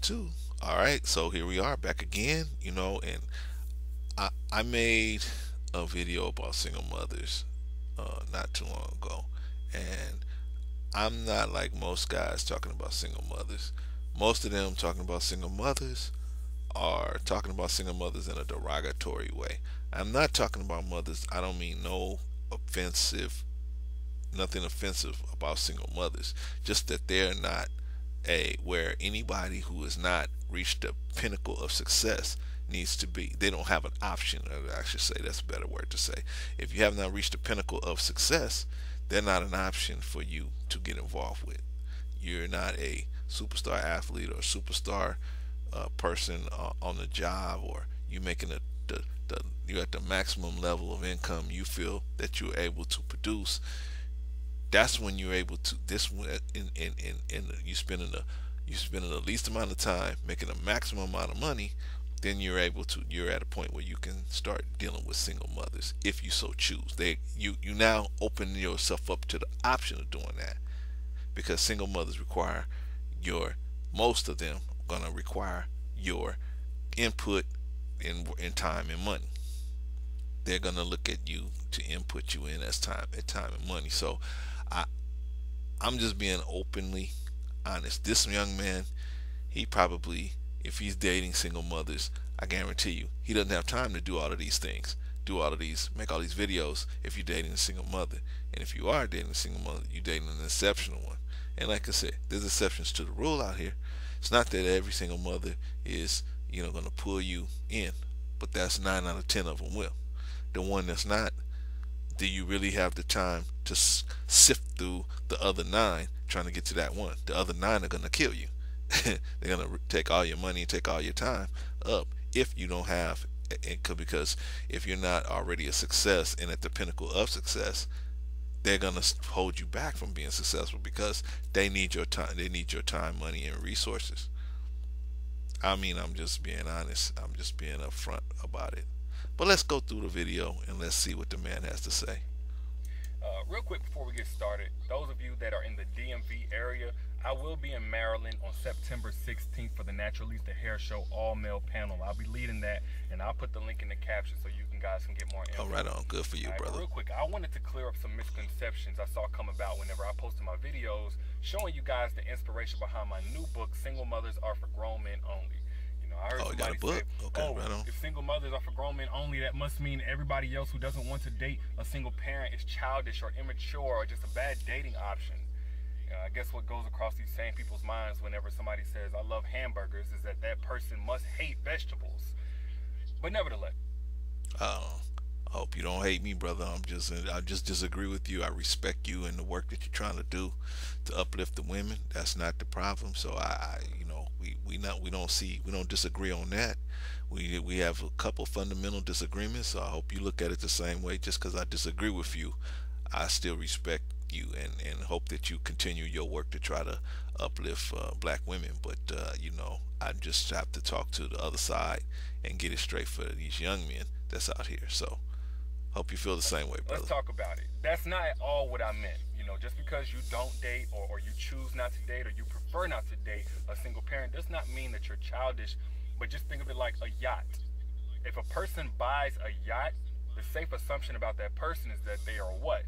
2. All right, so here we are back again, and I made a video about single mothers not too long ago, and I'm not like most guys talking about single mothers. Most of them talking about single mothers are talking about single mothers in a derogatory way. I'm not talking about mothers. I don't mean offensive, nothing offensive about single mothers. Just that they're not where anybody who has not reached the pinnacle of success needs to be. They don't have an option. I should say that's a better word to say. If you have not reached the pinnacle of success, they're not an option for you to get involved with. You're not a superstar athlete or superstar person on the job, or you making you're at the maximum level of income you feel that you're able to produce. That's when you're able to this in you spending the least amount of time making the maximum amount of money. Then you're at a point where you can start dealing with single mothers if you so choose. You now open yourself up to the option of doing that, because single mothers require your most of them gonna require your input in time and money. They're gonna look at you to input you in as time and money. So I I'm just being openly honest. This young man, he probably, if he's dating single mothers, I guarantee you, he doesn't have time to do all of these things, make all these videos if you're dating a single mother. And if you are dating a single mother, you're dating an exceptional one. And like I said, there's exceptions to the rule out here. It's not that every single mother is, going to pull you in, but that's 9 out of 10 of them will. The one that's not, do you really have the time to sift through the other 9 trying to get to that one? The other 9 are going to kill you. They're going to take all your money and take all your time up if you don't have, because if you're not already a success and at the pinnacle of success, they're going to hold you back from being successful because they need your time. They need your time, money, and resources. I mean, I'm just being honest. I'm just being upfront about it. But let's go through the video and let's see what the man has to say. Real quick before we get started, those of you that are in the DMV area, I will be in Maryland on September 16th for the Naturalista Hair Show all-male panel. I'll be leading that, and I'll put the link in the caption so you guys can get more info. Oh, right on. Good for you, brother. Real quick, I wanted to clear up some misconceptions I saw come about whenever I posted my videos showing you guys the inspiration behind my new book, Single Mothers Are for Grown Men Only. I heard you got a book? Say, okay, right on. If single mothers are for grown men only, that must mean everybody else who doesn't want to date a single parent is childish or immature or just a bad dating option. I guess what goes across these same people's minds whenever somebody says, I love hamburgers, is that that person must hate vegetables. But nevertheless. I hope you don't hate me, brother. I just disagree with you. I respect you and the work that you're trying to do to uplift the women. That's not the problem. So we don't disagree on that. We have a couple fundamental disagreements. So I hope you look at it the same way. Just because I disagree with you, I still respect you and hope that you continue your work to try to uplift black women. But I just have to talk to the other side and get it straight for these young men that's out here. So hope you feel the same way, brother. Let's talk about it. That's not at all what I meant. Just because you don't date or you choose not to date or you prefer not to date a single parent does not mean that you're childish. But just think of it like a yacht. If a person buys a yacht, the safe assumption about that person is that they are what?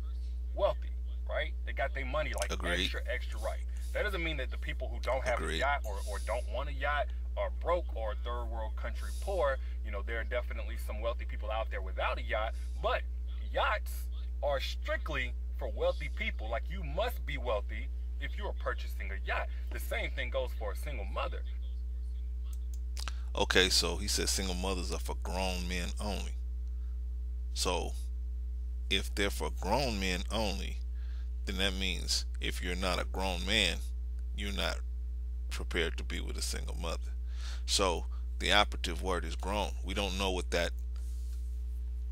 Wealthy, right? They got their money like Agreed. extra right. That doesn't mean that the people who don't have a yacht or don't want a yacht are broke or third world country poor. There are definitely some wealthy people out there without a yacht, but yachts are strictly for wealthy people. Like, you must be wealthy if you are purchasing a yacht. The same thing goes for a single mother. Okay, so he says single mothers are for grown men only. So if they're for grown men only, then that means if you're not a grown man, you're not prepared to be with a single mother. So the operative word is grown. We don't know what that,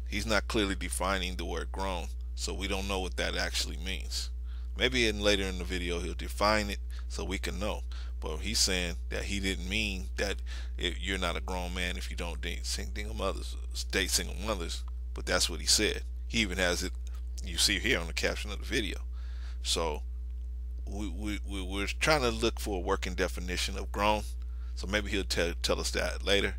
he's not clearly defining the word grown, so we don't know what that actually means. Maybe later in the video he'll define it so we can know. But he's saying that he didn't mean that you're not a grown man if you don't date single mothers. But that's what he said. He even has it, you see here on the caption of the video. So we're trying to look for a working definition of grown So maybe he'll tell us that later.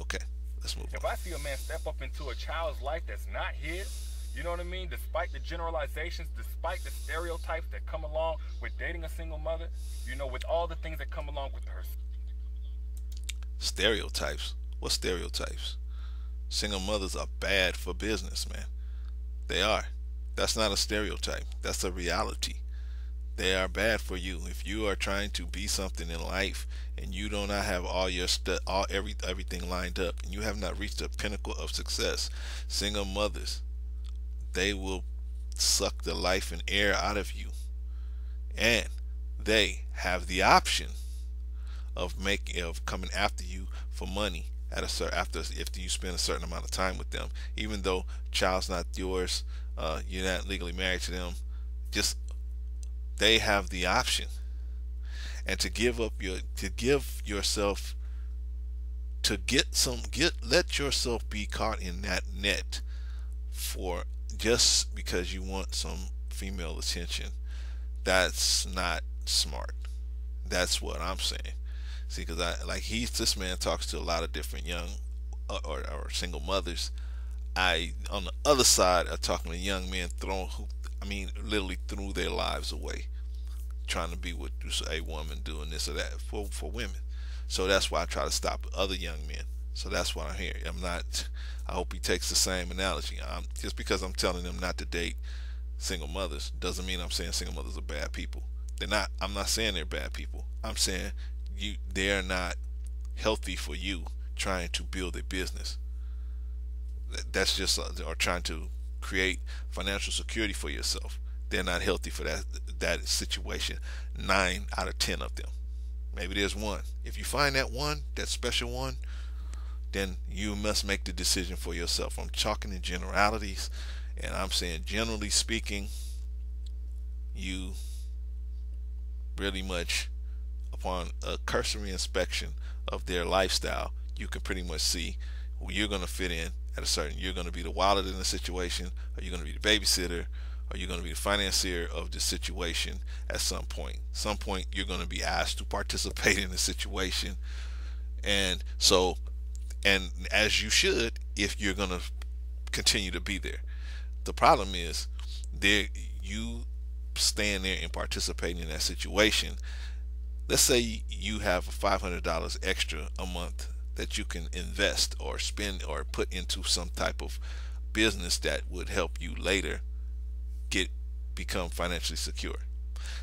Okay, let's move If on. I see a man step up into a child's life that's not his, you know what I mean? Despite the generalizations, despite the stereotypes that come along with dating a single mother, with all the things that come along with her. Stereotypes. What stereotypes? Single mothers are bad for business, man. They are. That's not a stereotype. That's a reality. They are bad for you. If you are trying to be something in life and you do not have all your everything lined up and you have not reached the pinnacle of success, single mothers, they will suck the life and air out of you. And they have the option of coming after you for money at a certain after if you spend a certain amount of time with them, even though child's not yours, you're not legally married to them. Just they have the option, and to give yourself to let yourself be caught in that net for just because you want some female attention. That's not smart. That's what I'm saying. See, because this man talks to a lot of different young or single mothers. I on the other side are talking to young men literally threw their lives away trying to be with a woman doing this or that for women. So that's why I try to stop other young men. So that's what I'm hearing. I'm not. I hope he takes the same analogy. Just because I'm telling them not to date single mothers doesn't mean I'm saying single mothers are bad people. They're not. I'm not saying they're bad people. I'm saying they're not healthy for you trying to build a business. That's just or trying to create financial security for yourself. They're not healthy for that situation. 9 out of 10 of them. Maybe there's one. If you find that one, that special one, then you must make the decision for yourself. I'm talking in generalities, and I'm saying generally speaking, you really much upon a cursory inspection of their lifestyle, you can pretty much see who you're going to fit in at a certain. You're going to be the wallet in the situation, or you're going to be the babysitter, or you're going to be the financier of the situation at some point. Some point you're going to be asked to participate in the situation, and so, and as you should, if you're going to continue to be there. The problem is there you staying there and participating in that situation. Let's say you have $500 extra a month that you can invest or spend or put into some type of business that would help you later get become financially secure.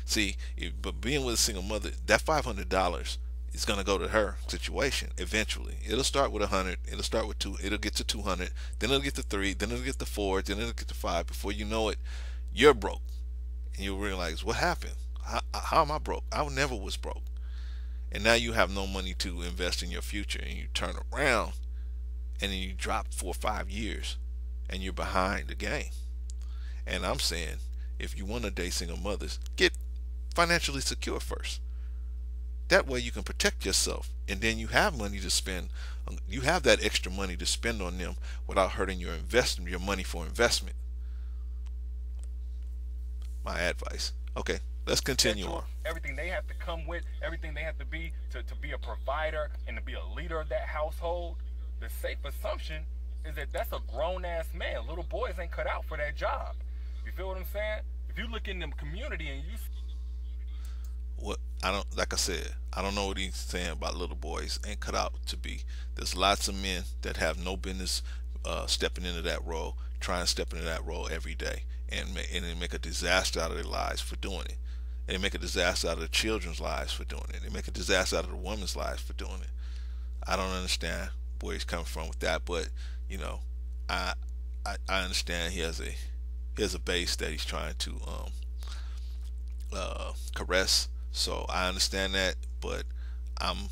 See, but being with a single mother, that $500 is going to go to her situation eventually. It'll start with 100, it'll start with 2, it'll get to 200, then it'll get to 3, then it'll get to 4, then it'll get to 5. Before you know it, you're broke, and you'll realize what happened. How am I broke? I never was broke. And now you have no money to invest in your future, and you turn around and then you drop 4 or 5 years and you're behind the game. And I'm saying, if you want to date single mothers, get financially secure first. That way you can protect yourself, and then you have money to spend. You have that extra money to spend on them without hurting your investment, your money for investment. My advice. Okay, let's continue on. Everything they have to come with, everything they have to be to be a provider and to be a leader of that household. The safe assumption is that that's a grown ass man. Little boys ain't cut out for that job. You feel what I'm saying? If you look in the community and you What I don't like I said, I don't know what he's saying about little boys ain't cut out to be. There's lots of men that have no business stepping into that role, trying to step into that role every day, and they make a disaster out of their lives for doing it. And they make a disaster out of the children's lives for doing it. They make a disaster out of the woman's lives for doing it. I don't understand where he's coming from with that, but you know, I I understand he has a base that he's trying to caress. So I understand that, but I'm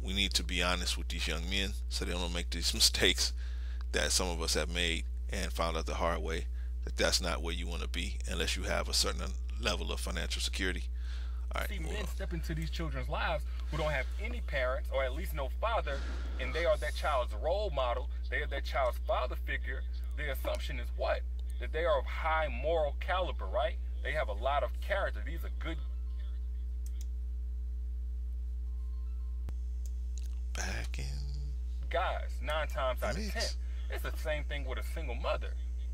we need to be honest with these young men so they don't make these mistakes that some of us have made and found out the hard way that that's not where you want to be unless you have a certain level of financial security. All right. See men step into these children's lives who don't have any parents or at least no father, and they are that child's role model. They are that child's father figure. The assumption is what? That they are of high moral caliber, right? They have a lot of character. These are good. back in Guys, nine times the out of ten. mix. It's the same thing with a single mother.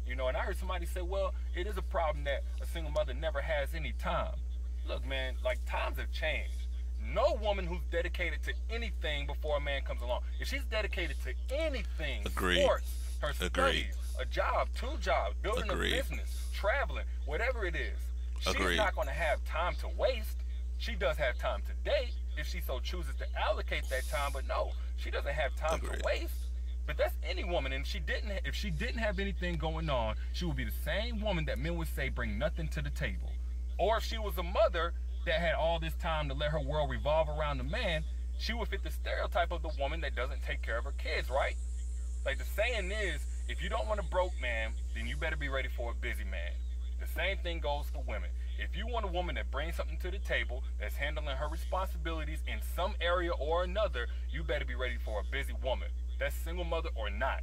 And I heard somebody say, well, it is a problem that a single mother never has any time. Look, man, like times have changed. No woman who's dedicated to anything before a man comes along, if she's dedicated to anything, Agreed. sports, her Agreed. studies, a job, two jobs, building a Agreed. business, traveling, whatever it is, she's Agreed. not going to have time to waste. She does have time to date if she so chooses to allocate that time, but no, she doesn't have time Agreed. to waste. But that's any woman, and if she didn't have anything going on, she would be the same woman that men would say bring nothing to the table. Or if she was a mother that had all this time to let her world revolve around the man, she would fit the stereotype of the woman that doesn't take care of her kids, right? Like the saying is, if you don't want a broke man, then you better be ready for a busy man. The same thing goes for women. If you want a woman that brings something to the table, that's handling her responsibilities in some area or another, you better be ready for a busy woman. That's single mother or not.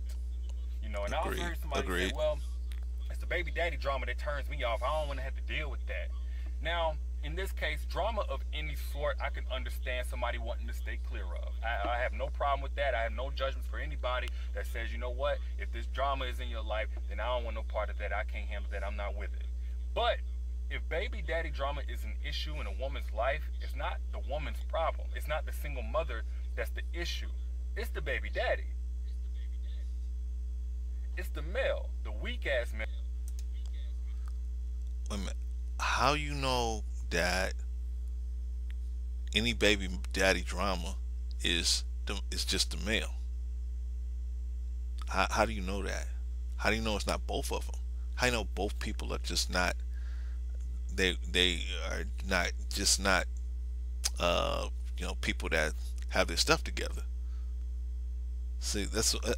And I also heard somebody say, well, it's the baby daddy drama that turns me off. I don't want to have to deal with that. Now, in this case, drama of any sort, I can understand somebody wanting to stay clear of. I have no problem with that. I have no judgments for anybody that says, you know what, if this drama is in your life, then I don't want no part of that. I can't handle that. I'm not with it. But if baby daddy drama is an issue in a woman's life, it's not the woman's problem. It's not the single mother that's the issue. It's the baby daddy. It's the male, the weak ass male. Wait a minute. How you know that any baby daddy drama is just the male? How do you know that? How do you know it's not both of them? How do you know both people are just not? They are not just not people that have their stuff together. See,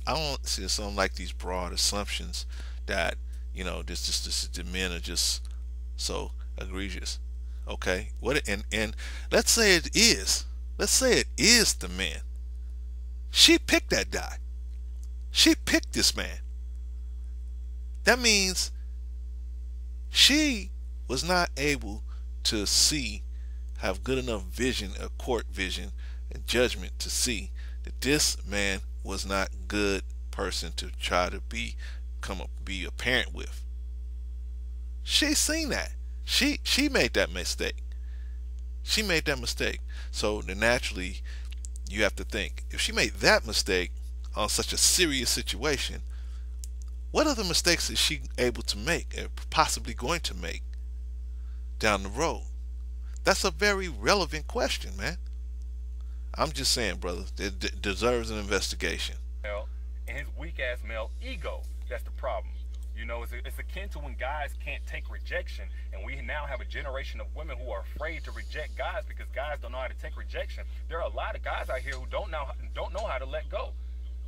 I don't see. So I don't like these broad assumptions that this the men are just so egregious. Okay, and let's say it is. Let's say it is the man. She picked that guy. She picked this man. That means she was not able to have good enough vision, a court vision, and judgment to see that this man was not good person to try to be a parent with. She seen that. She made that mistake. She made that mistake. So then naturally you have to think, if she made that mistake on such a serious situation, what other mistakes is she able to make and possibly going to make down the road? That's a very relevant question, man. I'm just saying, brother, it deserves an investigation. And his weak ass male ego. That's the problem. It's akin to when guys can't take rejection, and we now have a generation of women who are afraid to reject guys because guys don't know how to take rejection. There are a lot of guys out here who don't know how to let go.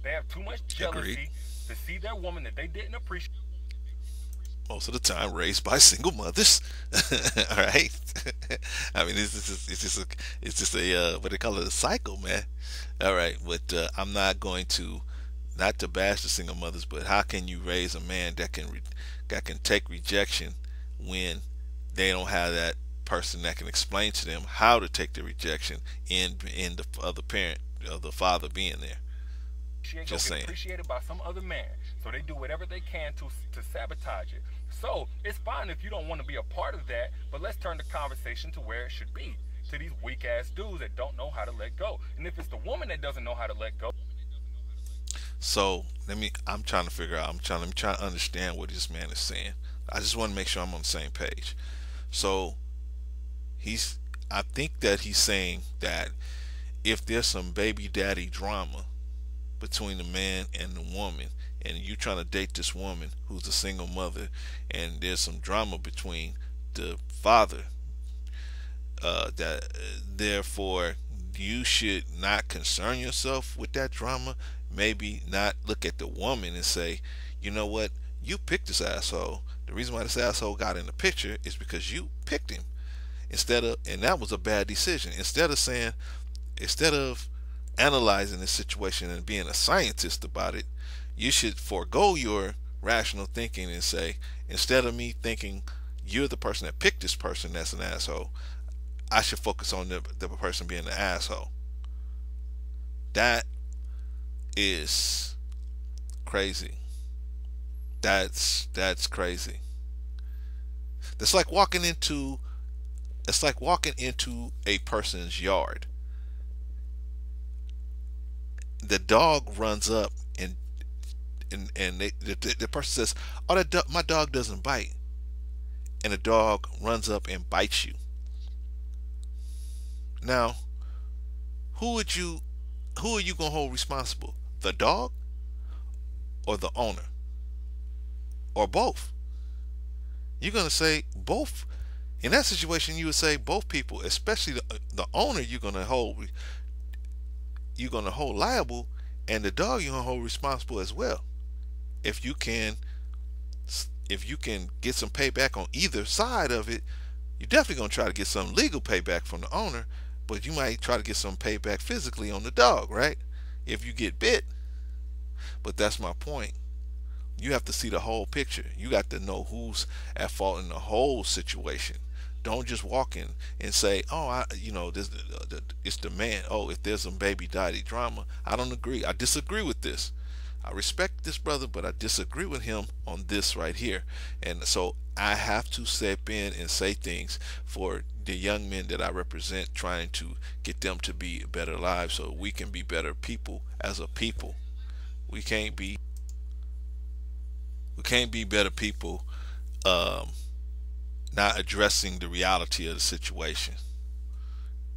They have too much jealousy Agreed. to see their woman that they didn't appreciate. Most of the time raised by single mothers. All right. I mean, it's just a what they call it, a cycle, man. All right, but I'm not going to, not to bash the single mothers, but how can you raise a man that can take rejection when they don't have that person that can explain to them how to take the rejection in the other parent, the father being there? Just saying. Appreciated by some other man, so they do whatever they can to sabotage it. So it's fine if you don't want to be a part of that, but let's turn the conversation to where it should be, to these weak ass dudes that don't know how to let go. And if it's the woman that doesn't know how to let go, so I'm trying to figure out. I'm trying to understand what this man is saying. I just want to make sure I'm on the same page. So I think that he's saying that if there's some baby daddy drama between the man and the woman, and you trying to date this woman who's a single mother, and there's some drama between the father, that therefore you should not concern yourself with that drama. Maybe not look at the woman and say, you know what, you picked this asshole. The reason why this asshole got in the picture is because you picked him. And that was a bad decision. Instead of analyzing the situation and being a scientist about it, you should forego your rational thinking and say, instead of me thinking you're the person that picked this person that's an asshole, I should focus on the person being the asshole. That is crazy. That's crazy. That's like walking into it's like walking into a person's yard. The dog runs up and the person says, "Oh, my dog doesn't bite," and the dog runs up and bites you. Now, who would you who are you gonna hold responsible? The dog or the owner or both? You're gonna say both. In that situation, you would say both people, especially the owner. You're gonna hold liable, and the dog you're gonna hold responsible as well. If you can if you can get some payback on either side of it, you're definitely gonna try to get some legal payback from the owner, but you might try to get some payback physically on the dog, right? If you get bit. But that's my point. You have to see the whole picture. You got to know who's at fault in the whole situation. Don't just walk in and say, "Oh, this it's the man." Oh, if there's some baby daddy drama, I don't agree. I disagree with this. I respect this brother, but I disagree with him on this right here. And so I have to step in and say things for the young men that I represent, trying to get them to be better lives, so we can be better people as a people. We can't be we can't be better people, um, not addressing the reality of the situation.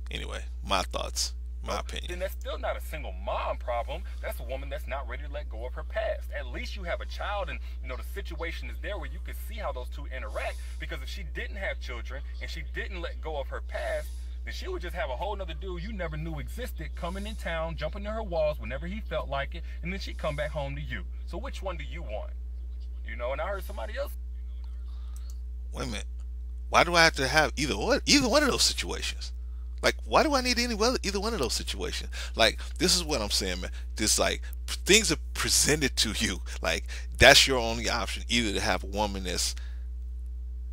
Anyway, my thoughts, my opinion. Then that's still not a single mom problem. That's a woman that's not ready to let go of her past. At least you have a child, and the situation is there where you can see how those two interact. Because if she didn't have children and she didn't let go of her past, then she would just have a whole nother dude you never knew existed coming in town, jumping in her walls whenever he felt like it, and then she'd come back home to you. So which one do you want? And I heard somebody else. Wait a minute. Why do I have to have either one of those situations? Like, why do I need either one of those situations? Like, this is what I'm saying, man. This, like, things are presented to you. Like, that's your only option. Either to have a woman that's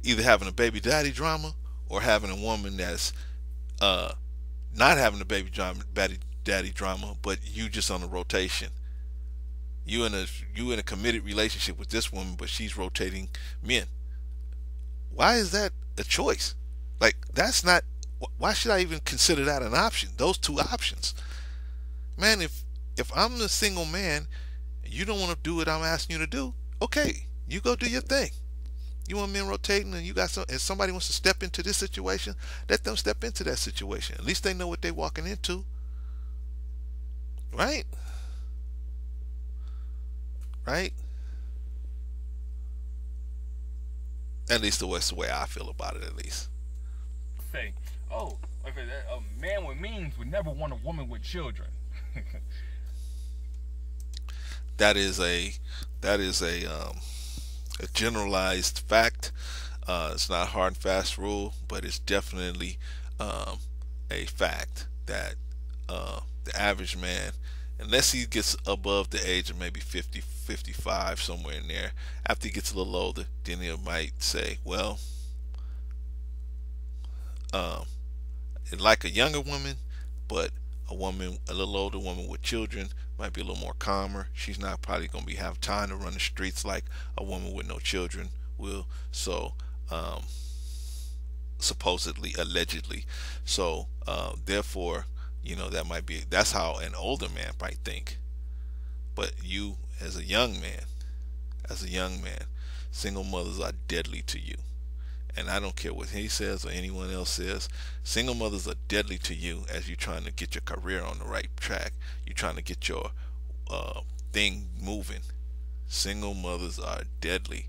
either having a baby daddy drama, or having a woman that's uh not having a baby daddy drama, but you just on a rotation. You in a committed relationship with this woman, but she's rotating men. Why is that a choice? Like, that's not. Why should I even consider that an option? Those two options, man. If I'm the single man, and you don't want to do what I'm asking you to do, okay, you go do your thing. You want men rotating, and if somebody wants to step into this situation, let them step into that situation. At least they know what they're walking into, right? Right? At least that's the way I feel about it. At least. Say, oh, if a man with means would never want a woman with children. That is a generalized fact. It's not a hard and fast rule, but it's definitely a fact that the average man, unless he gets above the age of maybe 50, 55, somewhere in there, after he gets a little older, then he might say, well, um, like a younger woman, but a little older woman with children might be a little more calmer. She's not probably going to have time to run the streets like a woman with no children will. So, supposedly, allegedly. So, therefore, that's how an older man might think. But you, as a young man, single mothers are deadly to you. And I don't care what he says or anyone else says. Single mothers are deadly to you as you're trying to get your career on the right track. You're trying to get your thing moving. Single mothers are deadly,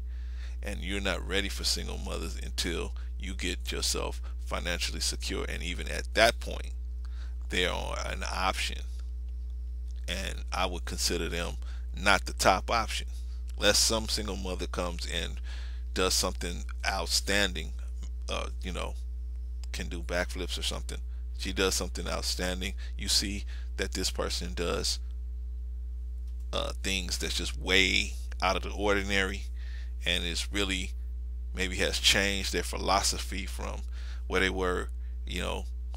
and you're not ready for single mothers until you get yourself financially secure. And even at that point, they are an option, and I would consider them not the top option. Unless some single mother comes and does something outstanding, uh, you know, can do backflips or something. She does something outstanding. You see that this person does things that's just way out of the ordinary, and is really maybe has changed their philosophy from where they were,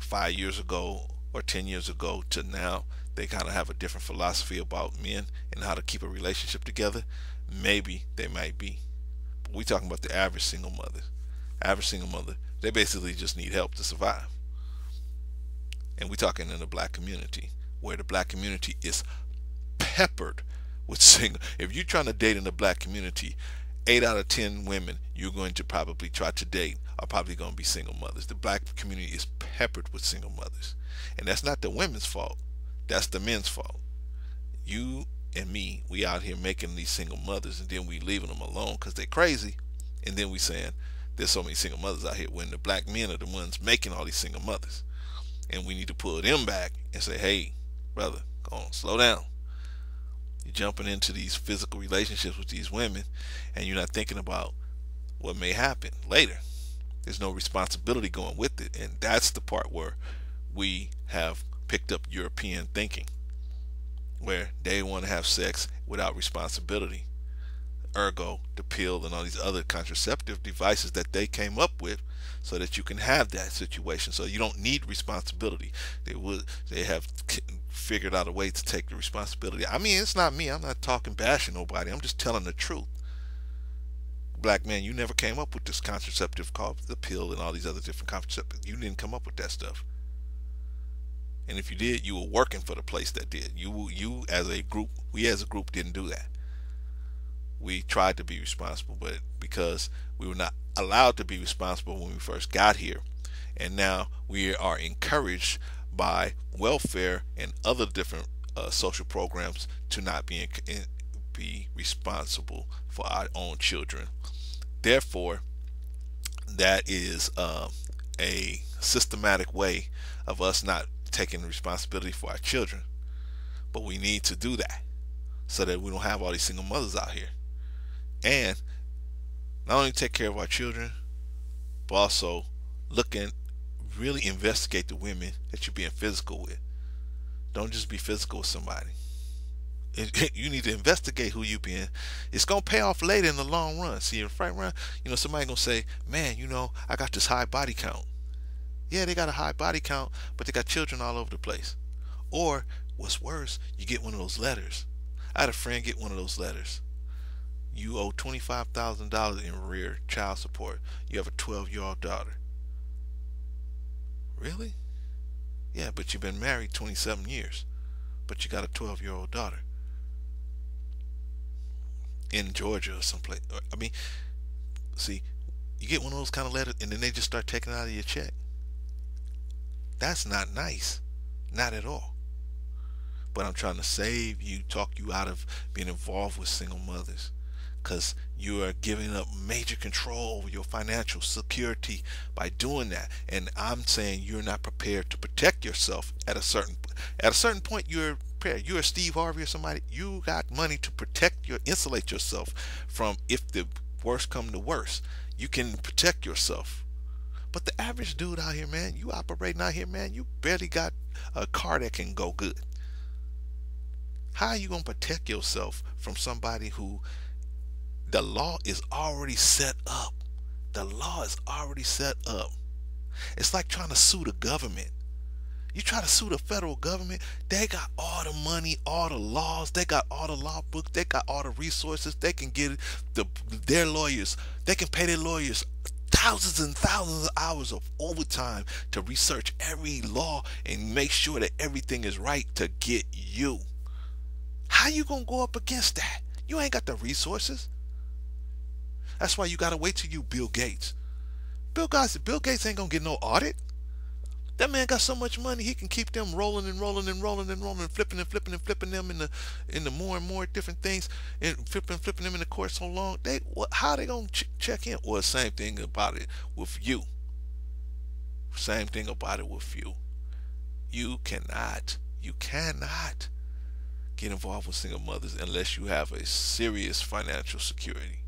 5 years ago, or 10 years ago to now, they kind of have a different philosophy about men and how to keep a relationship together, maybe they might be. But we talking about the average single mother. Average single mother, they basically just need help to survive. And we talking in the black community, where the black community is peppered with single. If you're trying to date in the black community, 8 out of 10 women you're going to probably try to date are probably going to be single mothers. The black community is peppered with single mothers, and that's not the women's fault. That's the men's fault. You and me, we out here making these single mothers, and then we leaving them alone because they're crazy, and then we saying there's so many single mothers out here when the black men are the ones making all these single mothers, and we need to pull them back and say, hey, brother, go on, slow down. You're jumping into these physical relationships with these women, and you're not thinking about what may happen later. There's no responsibility going with it, and that's the part where we have picked up European thinking, where they want to have sex without responsibility. Ergo, the pill and all these other contraceptive devices that they came up with, so that you can have that situation. So you don't need responsibility. They have figured out a way to take the responsibility. I mean, it's not me. I'm not talking bashing nobody. I'm just telling the truth. Black man, you never came up with this contraceptive called the pill and all these other different contraceptives. You didn't come up with that stuff. And if you did, you were working for the place that did. You as a group, we as a group didn't do that. We tried to be responsible, but because we were not allowed to be responsible when we first got here, and now we are encouraged by welfare and other different social programs to not be responsible for our own children. Therefore, that is a systematic way of us not taking responsibility for our children. But we need to do that so that we don't have all these single mothers out here. And not only take care of our children, but also look and really investigate the women that you're being physical with. Don't just be physical with somebody. You need to investigate who you being. It's gonna pay off later in the long run. See, in the front run, somebody gonna say, man, I got this high body count. Yeah, they got a high body count, but they got children all over the place. Or what's worse, you get one of those letters. I had a friend get one of those letters. You owe $25,000 in rear child support. You have a 12-year-old daughter. Really? Yeah, but you've been married 27 years. But you got a 12-year-old daughter. In Georgia or someplace. I mean, see, you get one of those kind of letters and then they just start taking it out of your check. That's not nice. Not at all. But I'm trying to save you, talk you out of being involved with single mothers. Because you are giving up major control over your financial security by doing that. And I'm saying you're not prepared to protect yourself at a certain point. You're prepared. You're Steve Harvey or somebody. You got money to insulate yourself from, if the worst come to worst, you can protect yourself. But the average dude out here, man, you operating out here, man, you barely got a car that can go good. How are you going to protect yourself from somebody who the law is already set up? The law is already set up. It's like trying to sue the government. You try to sue the federal government, they got all the money, all the laws, they got all the law books, they got all the resources, they can get their lawyers, they can pay their lawyers thousands and thousands of hours of overtime to research every law and make sure that everything is right to get you. How you gonna go up against that? You ain't got the resources. That's why you gotta wait till you Bill Gates. Bill Gates ain't gonna get no audit. That man got so much money he can keep them rolling and rolling and rolling and rolling and flipping and flipping and flipping them in the more and more different things and flipping them in the court so long. How they gonna check in? Well, same thing about it with you. Same thing about it with you. You cannot get involved with single mothers unless you have a serious financial security.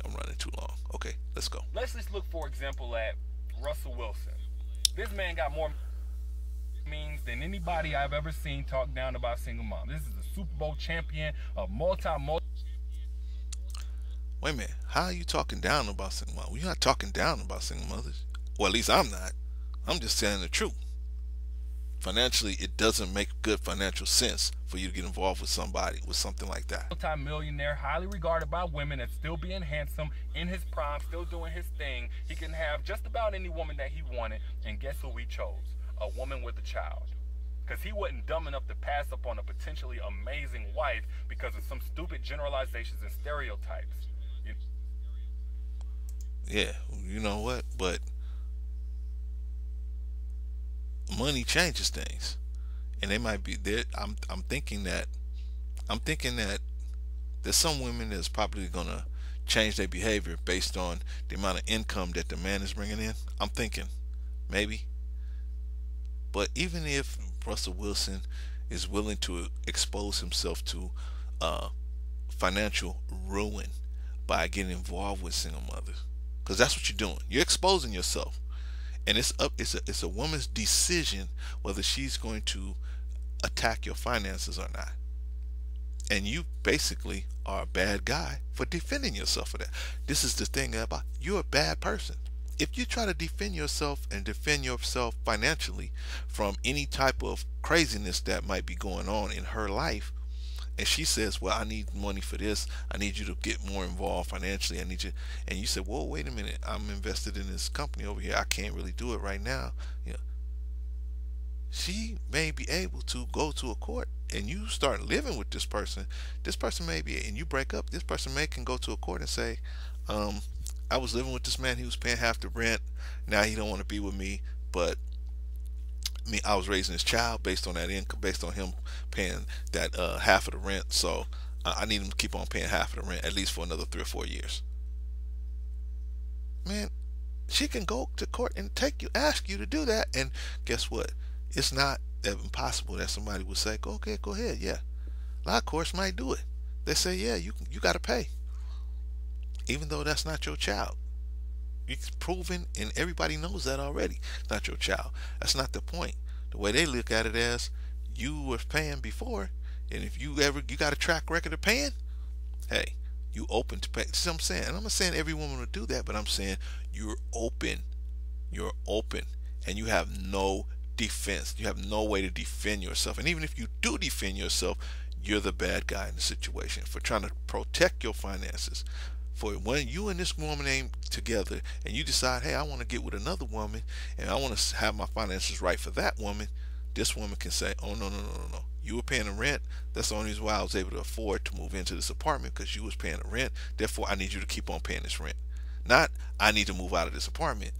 I'm running too long. Okay, let's go. Let's just look, for example, at Russell Wilson. This man got more means than anybody I've ever seen talk down about single mom. This is a Super Bowl champion, a multi. Wait a minute. How are you talking down about single mom? You're not talking down about single mothers. Well, at least I'm not. I'm just telling the truth. Financially, it doesn't make good financial sense for you to get involved with somebody with something like that. Multi-millionaire, highly regarded by women, and still being handsome in his prime, still doing his thing. He can have just about any woman that he wanted, and guess who he chose? A woman with a child. Because he wasn't dumb enough to pass up on a potentially amazing wife because of some stupid generalizations and stereotypes. You Yeah, you know what? But money changes things, and they might be there. I'm thinking that there's some women that's probably gonna change their behavior based on the amount of income that the man is bringing in. I'm thinking maybe, but even if Russell Wilson is willing to expose himself to uh, financial ruin by getting involved with single mothers, because that's what you're doing. You're exposing yourself, and it's a woman's decision whether she's going to attack your finances or not. And you basically are a bad guy for defending yourself for that. This is the thing about you're a bad person. If you try to defend yourself and defend yourself financially from any type of craziness that might be going on in her life, and she says, well, I need money for this, I need you to get more involved financially, I need you, and you say, whoa, wait a minute, I'm invested in this company over here, I can't really do it right now. You know, she may be able to go to a court, and you start living with this person may be, and you break up, this person may can go to a court and say, um, I was living with this man, he was paying half the rent, now he don't want to be with me, but me, I was raising his child based on that income, based on him paying that half of the rent, so I need him to keep on paying half of the rent at least for another 3 or 4 years. Man, she can go to court and ask you to do that, and guess what? It's not impossible that somebody would say, okay, go ahead, yeah. A lot of courts might do it. They say, yeah, you got to pay, even though that's not your child. It's proven, and everybody knows that already. It's not your child. That's not the point. The way they look at it as you were paying before, and if you got a track record of paying, hey, you open to pay. See what I'm saying? And I'm not saying every woman would do that, but I'm saying you're open. You're open, and you have no defense. You have no way to defend yourself. And even if you do defend yourself, you're the bad guy in the situation for trying to protect your finances. For when you and this woman ain't together and you decide, hey, I want to get with another woman and I want to have my finances right for that woman, this woman can say, oh, no, no, no, no, no. You were paying the rent. That's the only reason why I was able to afford to move into this apartment, because you was paying the rent. Therefore, I need you to keep on paying this rent. Not, I need to move out of this apartment.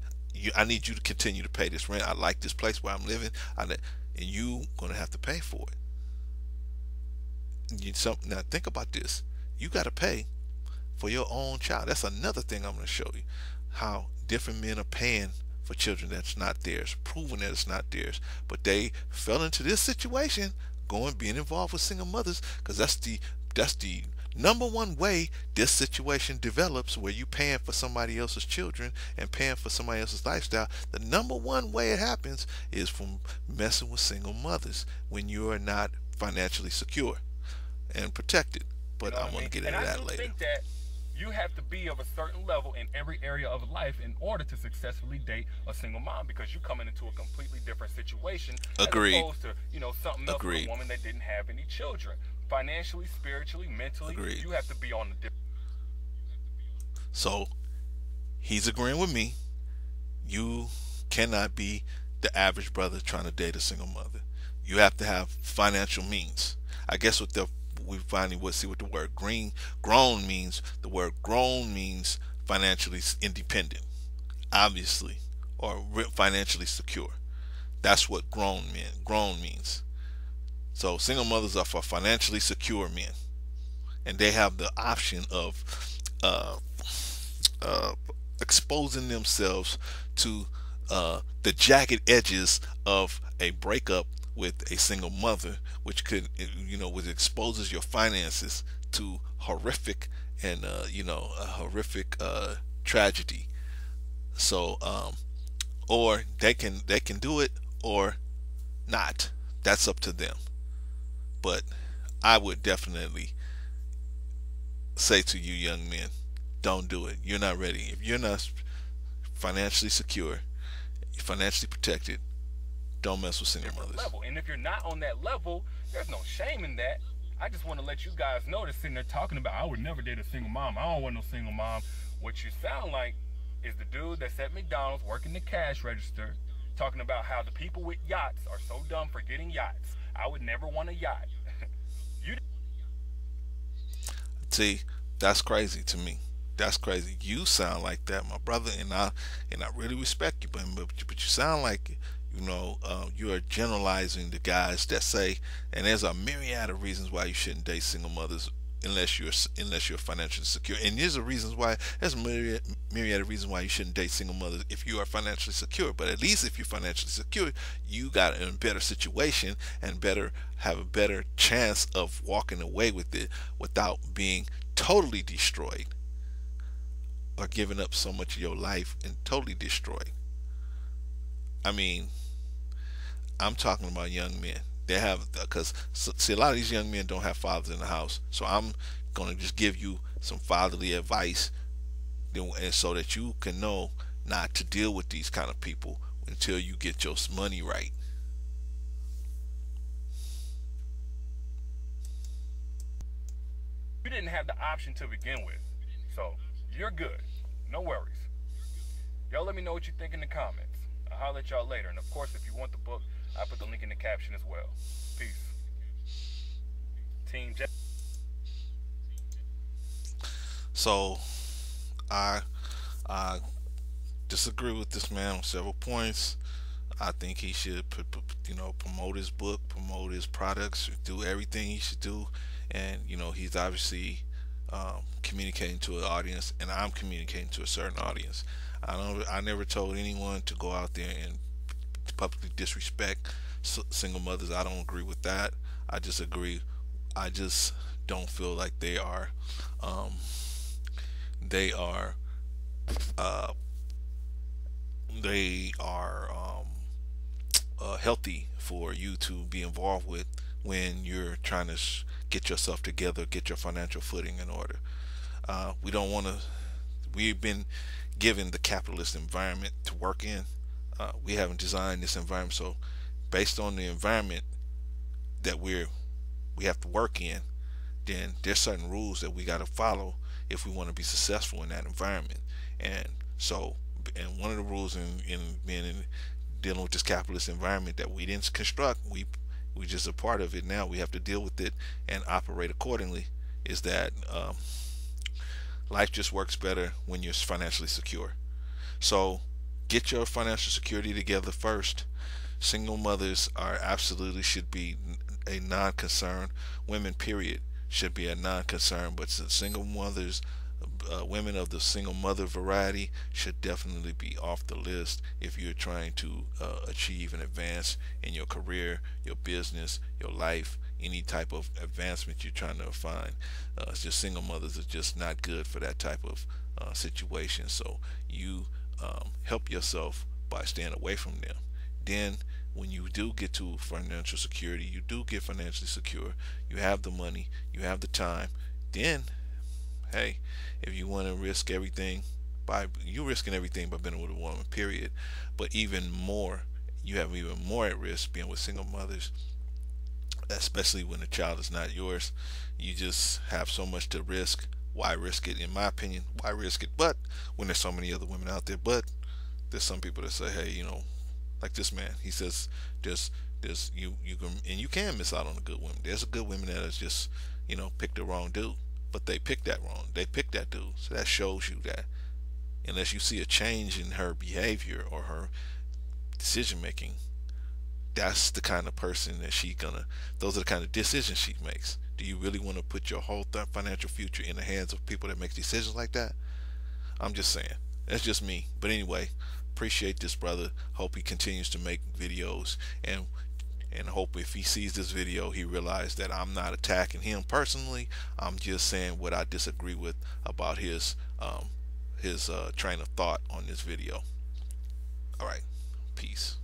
I need you to continue to pay this rent. I like this place where I'm living, and you going to have to pay for it. Now, think about this. You got to pay for your own child. That's another thing I'm going to show you, how different men are paying for children that's not theirs, proving that it's not theirs, but they fell into this situation, being involved with single mothers, because that's the number one way this situation develops, where you paying for somebody else's children and paying for somebody else's lifestyle. The number one way it happens is from messing with single mothers when you are not financially secure and protected. But I'm going to get into that later. Think that you have to be of a certain level in every area of life in order to successfully date a single mom, because you're coming into a completely different situation. Agreed. As opposed to, something else. Agreed. For a woman that didn't have any children. Financially, spiritually, mentally, agreed. You have to be on the different. So he's agreeing with me. You cannot be the average brother trying to date a single mother. You have to have financial means. I guess we finally will see what the word grown means. The word grown means financially independent, obviously, or financially secure. That's what grown means. So single mothers are for financially secure men, and they have the option of exposing themselves to the jagged edges of a breakup with a single mother, which could, which exposes your finances to horrific and a horrific tragedy. So or they can do it or not. That's up to them. But I would definitely say to you young men, don't do it. You're not ready. If you're not financially secure, financially protected, Don't mess with single different mothers. level. And if you're not on that level, there's no shame in that. I just want to let you guys know that sitting there talking about, I would never date a single mom. I don't want no single mom. What you sound like is the dude that's at McDonald's working the cash register, talking about how the people with yachts are so dumb for getting yachts. I would never want a yacht. You See, that's crazy to me. That's crazy. You sound like that, my brother, and I really respect you, but you sound like, you are generalizing the guys that say, and there's a myriad of reasons why you shouldn't date single mothers unless you're financially secure. And there's a myriad of reasons why you shouldn't date single mothers if you are financially secure. But at least if you're financially secure, you got in a better situation and better have a better chance of walking away with it without being totally destroyed or giving up so much of your life and totally destroyed. I mean, I'm talking about young men. They have, because see, a lot of these young men don't have fathers in the house. So I'm gonna just give you some fatherly advice, and so that you can know not to deal with these kind of people until you get your money right. didn't have the option to begin with. So you're good. No worries. Y'all let me know what you think in the comments. I'll holler at y'all later. And of course, if you want the book, I put the link in the caption as well. Peace. Team J. So I I disagree with this man on several points. I think he should promote his book, promote his products, do everything he should do, and he's obviously communicating to an audience, and I'm communicating to a certain audience. I never told anyone to go out there and publicly disrespect single mothers. I don't agree with that. I just agree. I just don't feel like um, they are uh, they are healthy for you to be involved with when you're trying to get yourself together, get your financial footing in order. We don't want to. We've been given the capitalist environment to work in. We haven't designed this environment, so based on the environment that we have to work in, then there's certain rules that we got to follow if we want to be successful in that environment. And so, and one of the rules in being in dealing with this capitalist environment that we didn't construct, we just a part of it now. We have to deal with it and operate accordingly. Is that life just works better when you're financially secure. So get your financial security together first. Single mothers are absolutely should be a non-concern. Women, period, should be a non-concern. But single mothers, women of the single mother variety, should definitely be off the list if you're trying to achieve an advance in your career, your business, your life, any type of advancement you're trying to find. It's just single mothers are just not good for that type of situation. So you help yourself by staying away from them. Then when you do get to financial security, you do get financially secure, you have the money, you have the time, then hey, if you want to risk everything, by you risking everything by being with a woman, period. But even more, you have even more at risk being with single mothers, especially when the child is not yours. You just have so much to risk. Why risk it? In my opinion, why risk it? But when there's so many other women out there, but there's some people that say, hey, like this man, he says there's you can, and you can miss out on the good women. There's a good women that has just picked the wrong dude, but they picked that wrong. They picked that dude, so that shows you that unless you see a change in her behavior or her decision making, that's the kind of person that those are the kind of decisions she makes. Do you really want to put your whole financial future in the hands of people that make decisions like that? I'm just saying. That's just me. But anyway, appreciate this brother. Hope he continues to make videos, and hope if he sees this video he realizes that I'm not attacking him personally. I'm just saying what I disagree with about his train of thought on this video. All right. Peace.